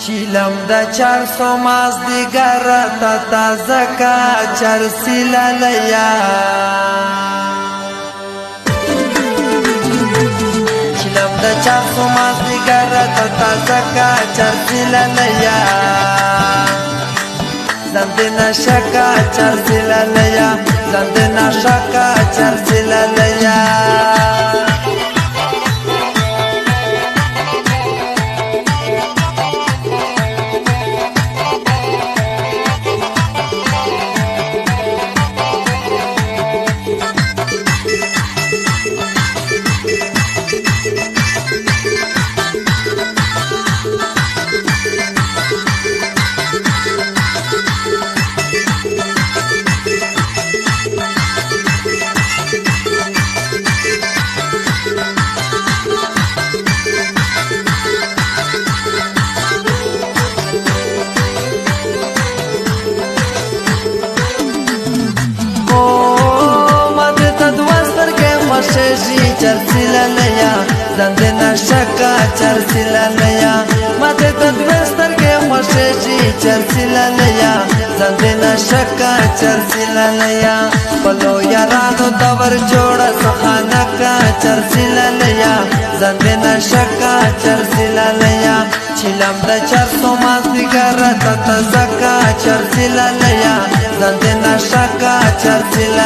چیلم دا 400 مازدیگر تا تازه کا چرسی لالیا چیلم دا 400 مازدیگر تا تازه کا چرسی لالیا زند نشکا چرسی لالیا زند نشکا چرسی لالیا شجی چرسی لالیا زند نشکا چرسی لالیا ماته تدوستر کے مشجی چرسی لالیا زند نشکا چرسی لالیا بلو یارانو دور جوڑا سخانا کا چرسی لالیا زند نشکا چرسی لالیا چیلم دا 400 مازدیگر تا تزکا چرسی لالیا زند نشکا چرسی لالیا